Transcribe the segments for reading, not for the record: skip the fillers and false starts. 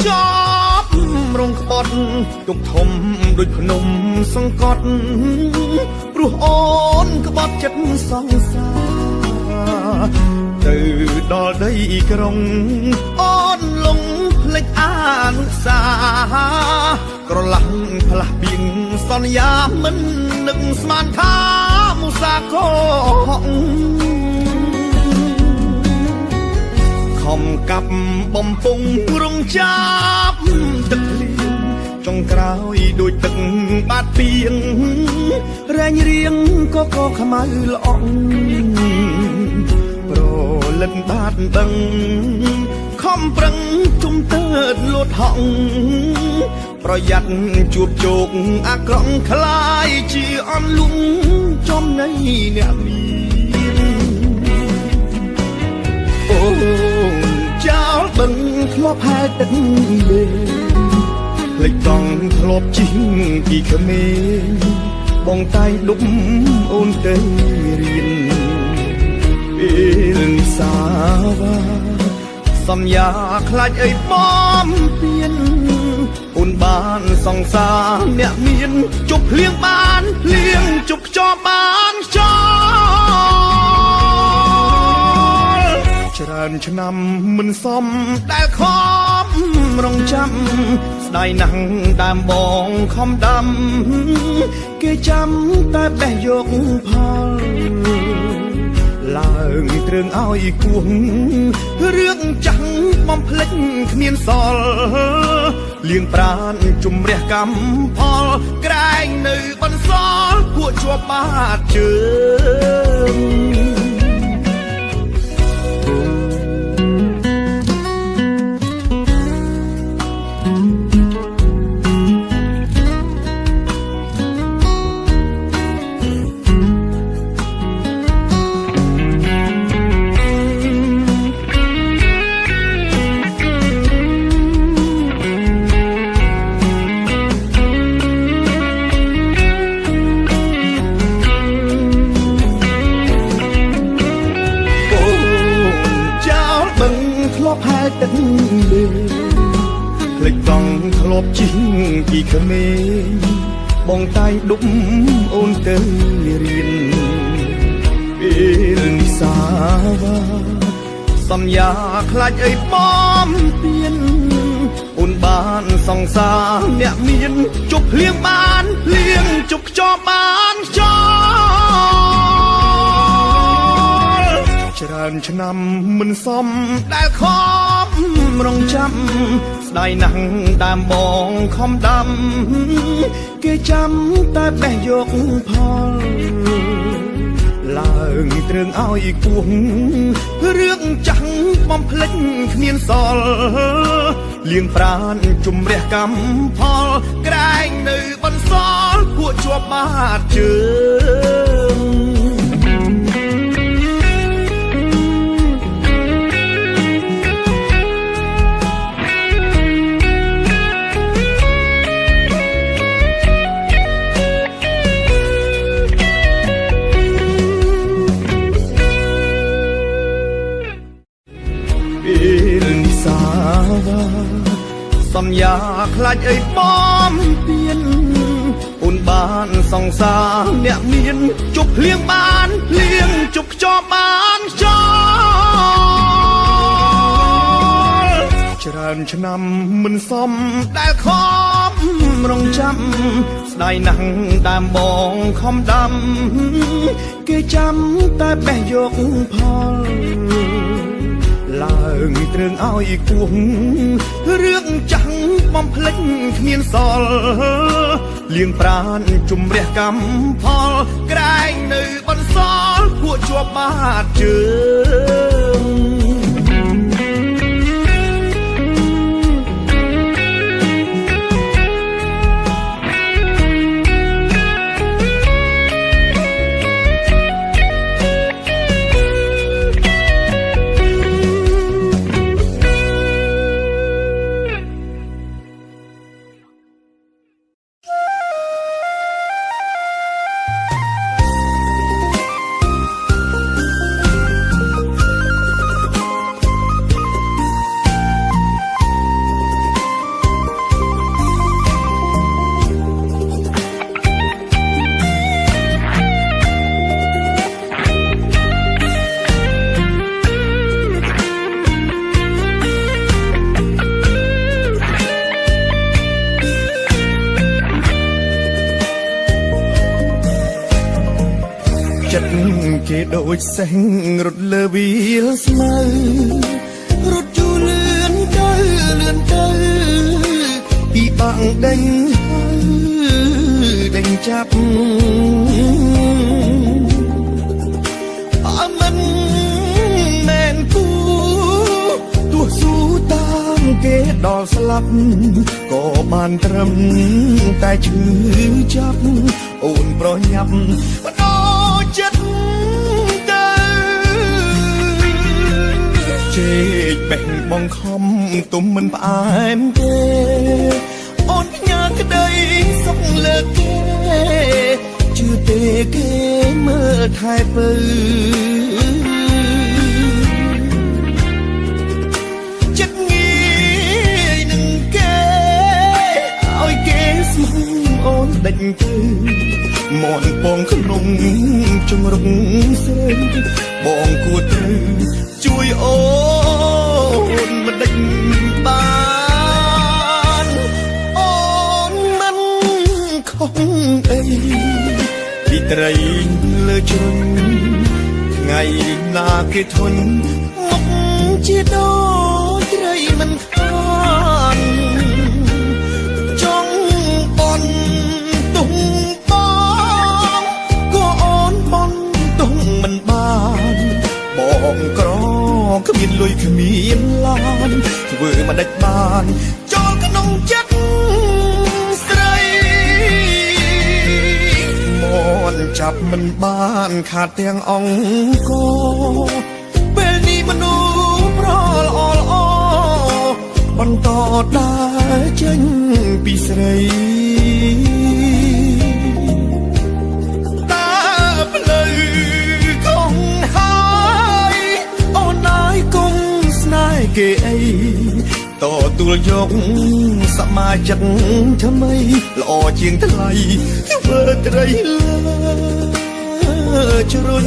ចប់រងក្បត់ទុកធំដូចភ្នំសង្កត់ព្រោះអូនក្បត់ចិត្តសង្សារទៅដល់ដីក្រុងអូនលងភ្លេចអានុសាក្រឡាំងផ្លាស់បៀងសន្យាមិននឹកស្មានថាមុសាកោខំកាប់បំពង់រងចាប់ទឹកលៀងចុងក្រោយដូចទឹកបាត់ពីងរែងរៀងក៏ខ្មៅល្អងប្រលិនបាត់ដឹងខំប្រឹងជុំទើតលូតហក់ប្រយ័ត្នជួបជោគអាក្រក់คล้ายជាអន់លំចំណៃអ្នកមានអូចោលបឹងធ្លាប់ហែទឹកលេភ្លេចកង់ធ្លាប់ជិះពីក្មេងបងតែងដុំអូនទៅរៀនពេលនិសាវាសន្យាខ្លាចអីបំពេញអូនបានសង្សារអ្នកមានជប់ភ្លៀងបានភ្លៀងជប់ខ្យល់បានខ្យល់ច្រើនឆ្នាំមិនសមដែលខំរងចាំស្ដាយណាស់ដើមបងខំដាំគេចាំតែបេះយកផលឡើងទ្រើងឲ្យគួងរឿងចាំងបំភ្លេចគ្មានសល់លៀងប្រានជំរះកម្មផលក្រែងនៅបន្សល់ពួកជាប់បាតជើងទឹកលេភ្លេចកង់ធ្លាប់ជិះពីក្មេងបងតែងដុំអូនទៅរៀនពេលនិសាវាសន្យាខ្លាចអីបំពេញអូនបានសង្សារអ្នកមានជប់ភ្លៀងបានភ្លៀងជប់ខ្យល់បានខ្យល់ច្រើនឆ្នាំមិនសមដែលខំរងចាំស្ដាយណាស់ដើមបងខំដាំគេចាំតែបេះយកផលឡើងទ្រើងឲ្យគួងរឿងចាំងបំភ្លេចគ្មានសល់លៀងប្រានជំរះកម្មផលក្រែងនៅបន្សល់ពួកជាប់បាតជើងសន្យាខ្លាចអីបំពេញអូនបានសង្សារអ្នកមានជប់ភ្លៀងបានភ្លៀងជប់ខ្យល់បានខ្យល់ច្រើនឆ្នាំមិនសមដែលខំរងចាំស្ដាយណាស់ដើមបងខំដាំគេចាំតែបេះយកផលឡើងទ្រើងឲ្យគួងរឿងចាំងបំភ្លេចគ្មានសល់លៀងប្រានជំរះកម្មផលក្រែងនៅបន្សល់ពួកជាប់បាតជើង เ គេដូចសេះរត់លើវាលស្មៅរត់ជូរលឿនទៅពីបាំងដេញដេញចាប់អមិនមែនគូទោះស៊ូតាមគេដល់ស្លាប់ក៏បានត្រឹមតែឈឺចាប់អូនប្រញាប់បដោចិត្តទៅជេកបេះបងខំទុំមិនផ្អែមទេអូនផ្ញើក្តីសុខលើគេជឿទេគេមើលថែពើចិត្តងាយនឹងគេឲ្យគេស្មោះអូនដេញទៅមន់ពងក្នុងជំរុងស្រីបងគួរត្រូវជួយអូនមិនដេញបានអូនមិនខំអីពីត្រីលើជ្រុញថ្ងៃណាគេធន់មុខជាដូចត្រីមិនខានចង់បនទុំបងក៏អូនបនទុំមិនបានបងក្រគ្មានលុយគ្មានឡានធ្វើមិនដាច់បានចូលក្នុងចិត្តស្រីមន់ចាប់មិនបានខាតទាំងអង្គពេលនេះមនុស្សប្រល្អបន្តដើរចេញពីស្រីតាផ្លូវកងហើយអូនអើយគុំស្នេហ៍គេអីតទួលយកសមាជិកថ្មីល្អជាងថ្លៃធ្វើត្រីលើជ្រុញ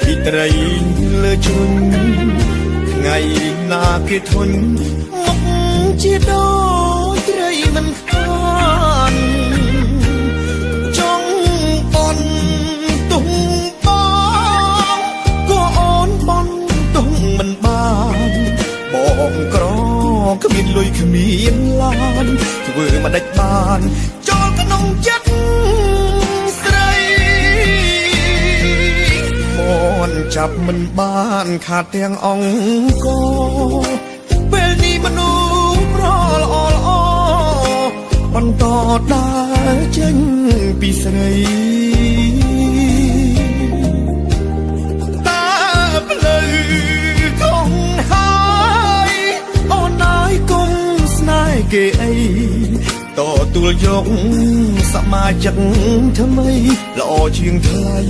ពីត្រីលើជ្រុញថ្ងៃណាគេធន់មុខជាដូចត្រីមិនខានចង់បនទុំបងក៏អូនបនទុំមិនបានបងក្រគ្មានលុយគ្មានឡានធ្វើមិនដាច់បានចូលក្នុងចិត្តចាប់មិនបានខាតទាំងអង្គពេលនេះមនុស្សប្រល្អបន្តដើរចេញពីស្រីតាផ្លូវកងហើយអូនអើយគុំស្នេហ៍គេអីតទួលយកសមាជិកថ្មីល្អជាងថ្លៃ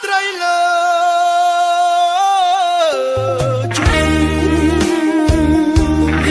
ត្រីលើជ្រុញ เ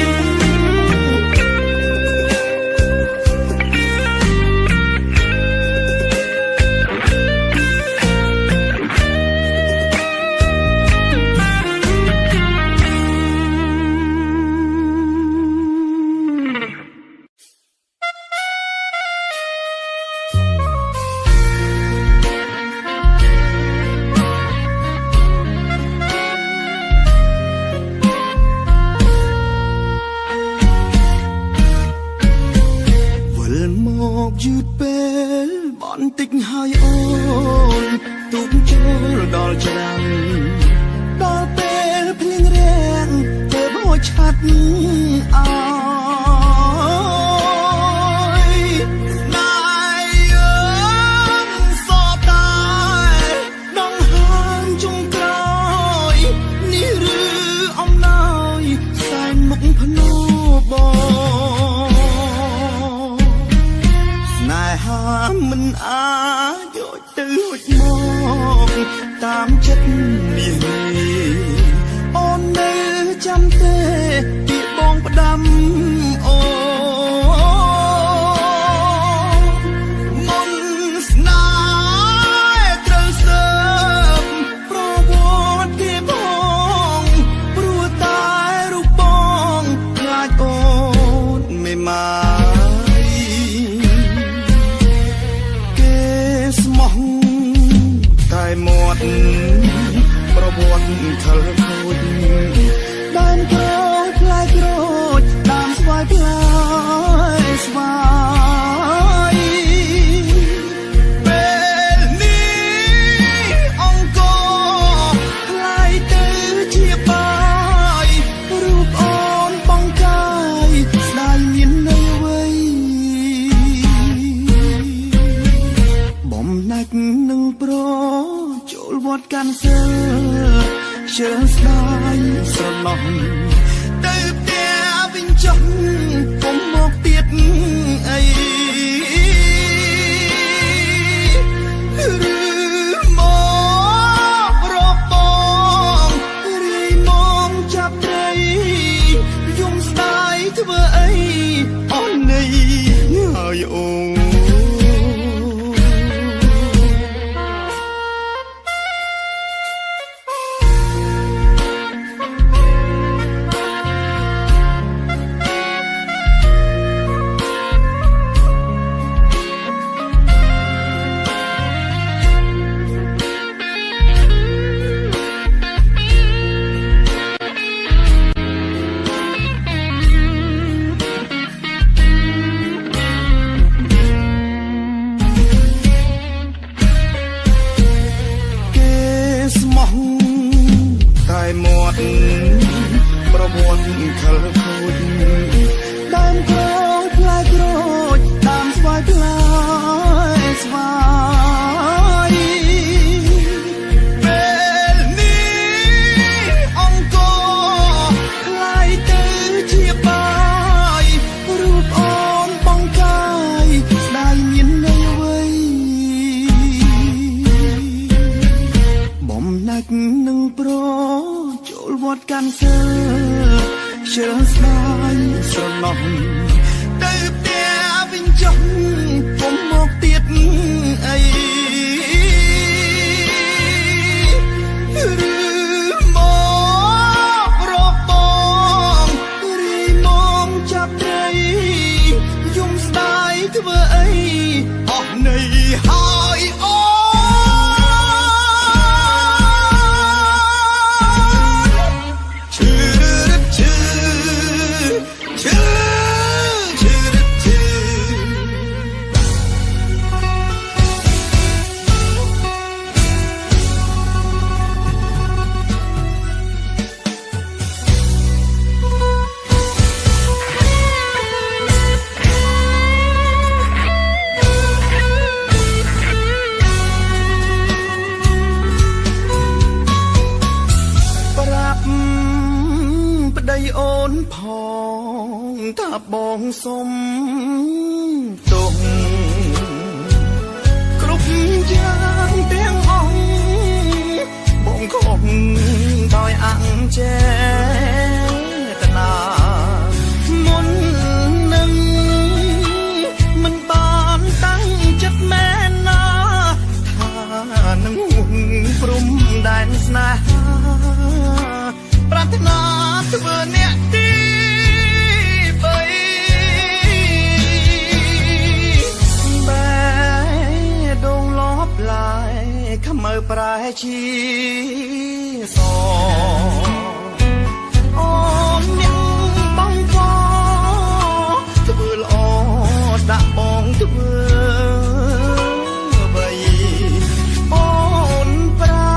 តាមចិត្តនេះអូននៅចាំទេពីបងផ្ដាំអូមុនស្នេហ៍ត្រូវសើបប្រវត្តិគេបងព្រោះតែរូបបងខ្លាចអូនមិនមកគេស្មោះតែមាត់ប្រវត្តិខលខូចដើមក្រូចផ្លែក្រូចដើមស្វាយផ្លែស្វាយពេលនេះអង្គខ្លាយទៅជាបាយរូបអូនបងកាយស្ដាយមាននៅអ្វីបំណាច់នឹងប្រចូលវត្តកាន់សើជើងស្ដាយស្រណោះទៅផ្ទះវិញចុះពុំមកទៀតអីឬមករកបងរីមកចាប់ត្រីយំស្ដាយធ្វើអីអូននេះហើយអូប្រវត្តិខលខូចដើមក្រូចផ្លែក្រូចដើមស្វាយផ្លែស្វាយពេលនេះអង្គខ្លាយទៅជាបាយរូបអូនបងកាយស្ដាយមាននៅអ្វីបំណាច់នឹងប្រចូលវត្តកាន់សើជើងស្ដាយស្រណោះទៅផ្ទះវិញចុះពុំមកទៀតអីឬមករកបងរីមកចាប់ត្រីយំស្ដាយធ្វើអីអស់ន័យហើយអូអូនផងថាបងសុំទុំគ្រប់យ៉ាងទាំងអង្គបងខំដោយអង្ជេតនាមុននឹងមិនបានតាំងចិត្តមែនណាថានឹងព្រំដែនស្នេហាប្រាថ្នាធ្វើអ្នកទី3បែដងលបឡាយខ្មៅប្រែជាសអូនអ្នកបងធ្វើល្អដាក់បងធ្វើបីអូនប្រើ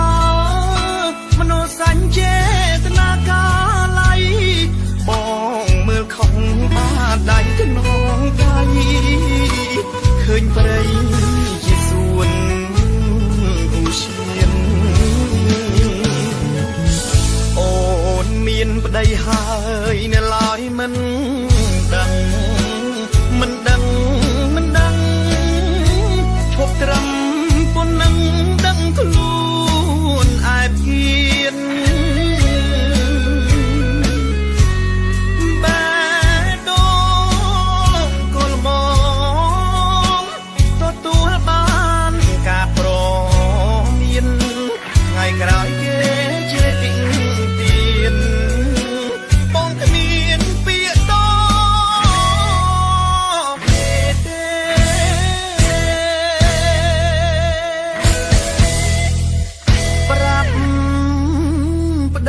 មនោសញ្ចេតនាការបងមើលខំបាដៃខ្នងដៃឃើញព្រៃជាសួនឧឈានអូនមានប្តីហើយនៅឡើយមិនដឹងឈប់ត្រឹមប៉ុណ្ណឹងដឹងខ្លួន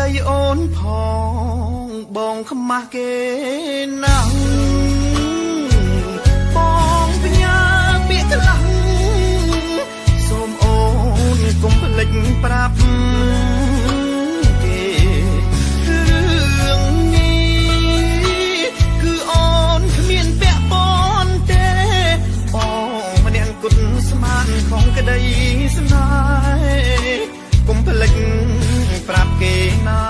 ដីអូនផងបងខ្មាស់គេណាស់បងបញ្ញាពាក្យកន្លះសូមអូនកុំភ្លេចប្រាប់គេរឿងនេះគឺអូនគ្មានពាក់ព័ន្ធទេបងម្នាក់គត់ស្មានក្នុងក្តីស្នេហ៍កុំភ្លេចប្រាប់គេណា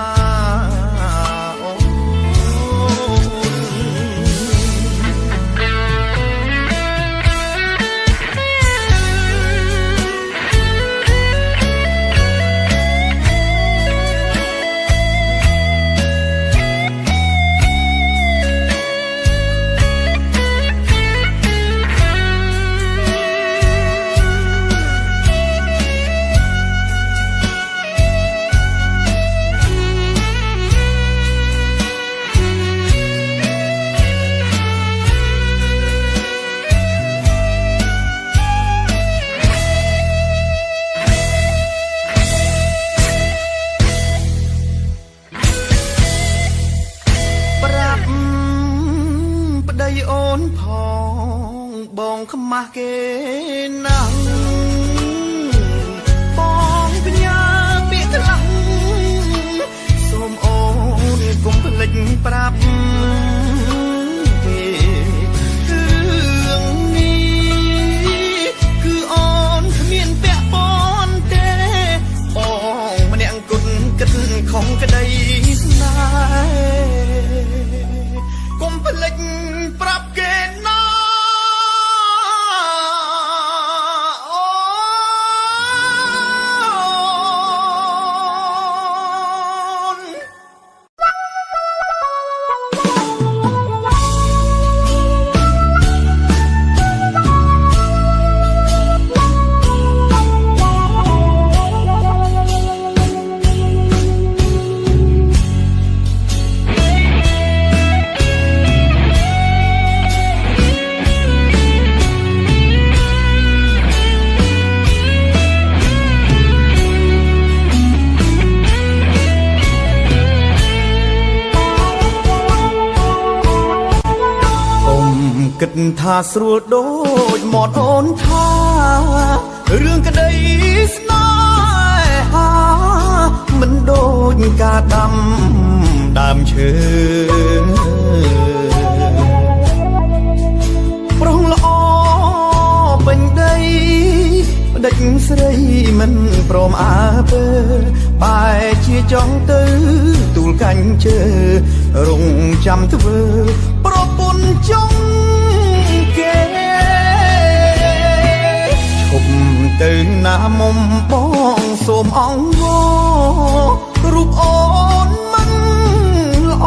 អូនផងបងខ្មាស់គេណាស់បងបញ្ញាពាក្យកន្លះសូមអូនកុំភ្លេចប្រាប់គេរឿងនេះគឺអូនគ្មានពាក់ព័ន្ធទេបងម្នាក់គត់គិតของក្តីស្នេហ៍កុំភ្លេចប្រាប់គេណាគិតថាស្រួលដូចមាត់អូនថារឿងក្តីស្នេហាមិនដូចការដាំដើមឈើប្រុងល្អពេញដីផ្ដេចស្រីមិនព្រមអើពើបែរជាចង់ទៅទូលកាញ់ជើរងចាំធ្វើប្រពន្ធចង់គេឈប់ទៅណាមុំបងសូមអង្វររូបអូនមិនល្អ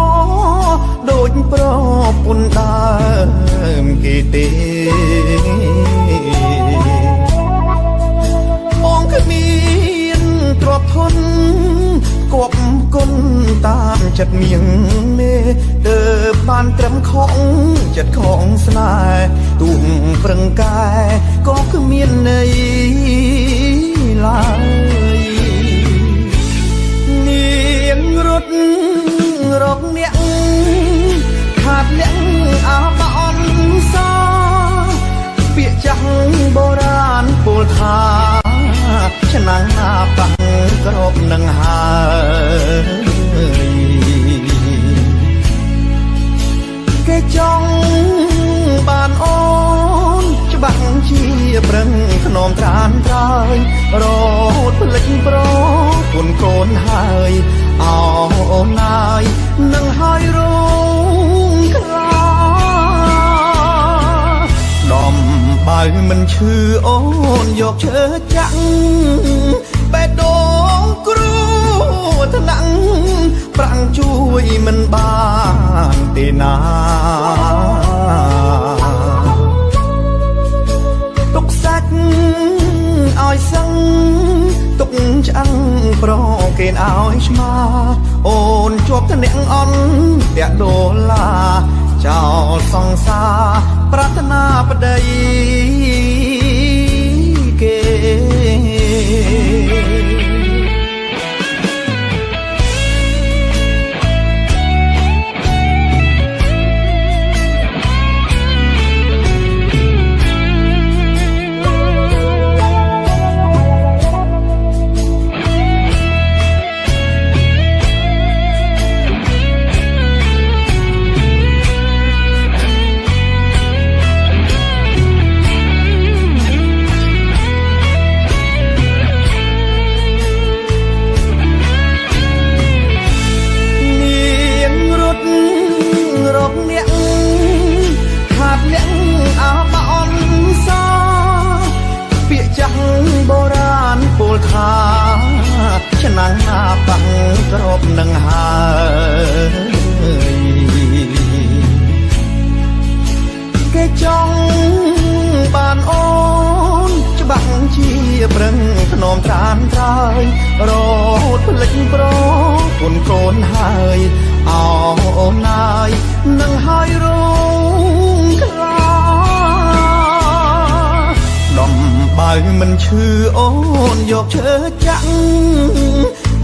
ដូចប្រពន្ធដើមគេទេបងគ្មានទ្រព្យធនគប់គុណតាមចិត្តមៀងមេទើបបានត្រឹមខំចិត្តของស្នេហ៍ទូងប្រឹងកាយក៏គ្មានន័យឡើយនាងរត់រកអ្នកខាតលៀងអោបអនសាពាក្យចាស់បុរាណពោលថាឆ្នាំងណាបាំងក្របនឹងហើយគេចង់បានអូនច្បាស់ជាប្រឹងខ្នំត្រានត្រើយរត់ភ្លេចប្រគុណកូនហើយអោអូនណាយនឹងហើយរងខ្លាដំបើមិនឈឺអូនយកឈើចាក់បេះដូងគ្រូថ្នាក់ប្រាំងជួយមិនបានទេណាទុកសាច់ឲ្យសឹងទុកឆ្អឹងប្រគេនឲ្យឆ្មាអូនជាប់ថ្នាក់អន់តែដុល្លារចោលសង្សារប្រាថ្នាប្តីគេ នហើយអូនណាយនឹងហើយរងខ្លាដំបើមិនឈឺអូនយកឈើចាក់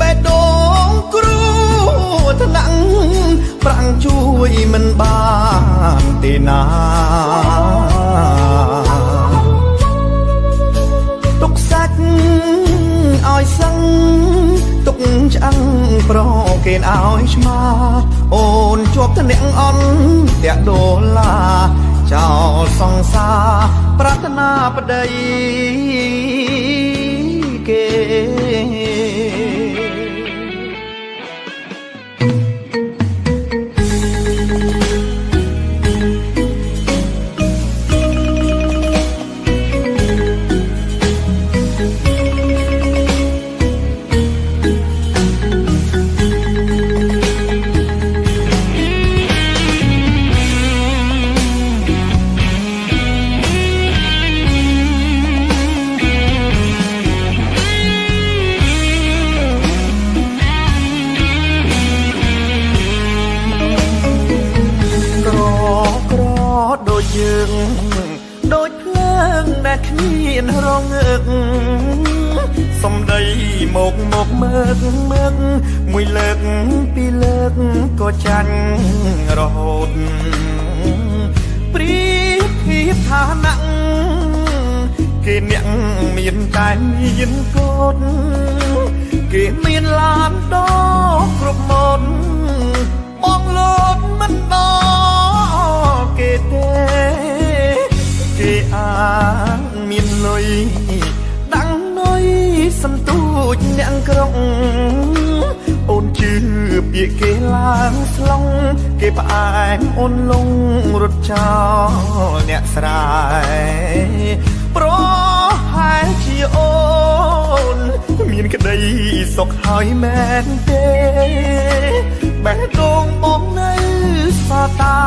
បេះដូងគ្រូថ្នាក់ប្រាំងជួយមិនបានទេណាទុកសាច់ឲ្យសឹងទុកឆ្អឹងប្រគេនឲ្យឆ្មាអូនជាប់ធ្នាក់អន់តាក់ដុល្លារចោលសង្សារប្រាថ្នាប្តីគេដូចភ្លើងដែលគ្មានរងឹកសំដីមកមើកមួយលើកពីរលើកក៏ចាញ់រហូតព្រៀបធៀបឋានៈគេអ្នកមានតែមានកូនគេមានឡានដោគ្រប់មុនបងលោតមិនដល់គេទេគេអាងមានលុយដាំងនុយសន្ទូចអ្នកក្រុងអូនជឿពាក្យគេឡើងស្លុងគេផ្អែមអូនលងរត់ចោលអ្នកស្រែប្រហែលជាអូនមានក្តីសុខហើយមែនទេបេះដូងបងនៅសាតា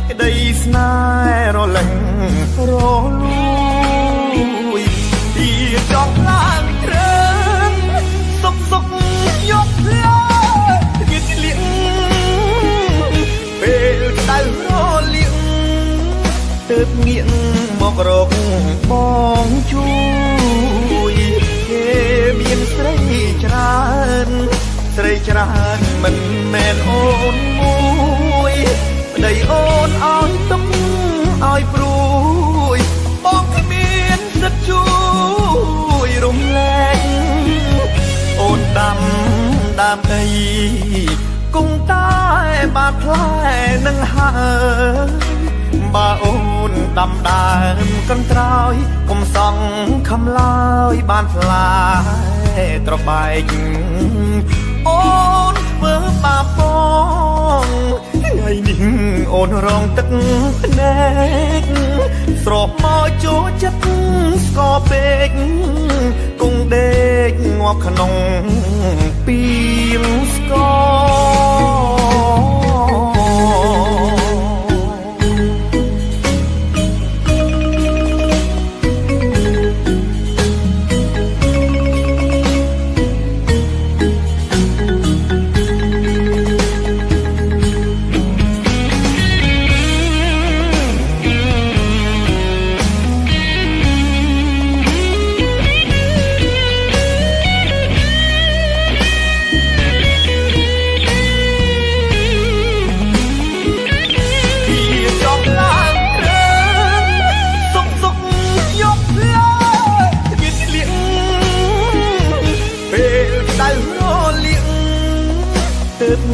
ក្តីស្នេហ៍រលែងរលួយទីចង់ឡើងត្រឹមសុកយកលើវាលៀងពេលដៅរលៀងទើបងាកមករកបងជួយគេមានស្រីច្រើនមិនមែនអូនមួយប្តីអូនឲ្យទុកឲ្យព្រួយបងគ្មានសិទ្ធជួយរំលែកអូនដាំអីគង់តែបាត់ផ្លែនឹងហើយបើអូនដាំដើមកន្ត្រោយកុំសង់ខំឡើយបានផ្លែត្របែកអូនធ្វើបាបបងថ្ងៃនេះអូនរងទឹកភ្នែកស្រោបមកចូលចិត្តស្គរពេកគង់ដេកងាប់ក្នុងពីលស្គរ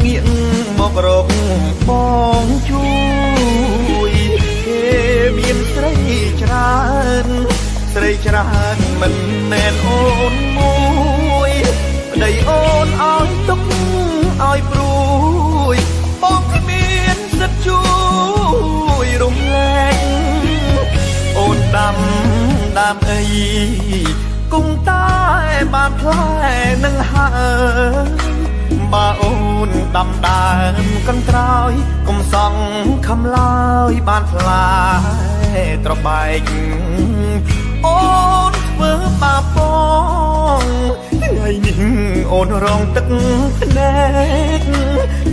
ងាកមករកបងជួយគេមានស្រីច្រើនមិនមែនអូនមួយប្តីអូនឲ្យទុកឲ្យព្រួយបងគ្មានសិទ្ធជួយរំលែកអូនដាំអីគង់តែបានផ្លែនឹងហើយបើអូនដាំដើមកន្ត្រោយកុំសង់ខំឡើយបានផ្លែត្របែកអូនធ្វើបាបបងថ្ងៃ ថ្ងៃនេះអូនរងទឹកភ្នែក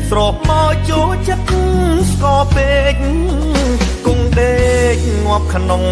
ស្រោបមកចូលចិត្តស្គរពេកគង់ដេកងាប់ក្នុង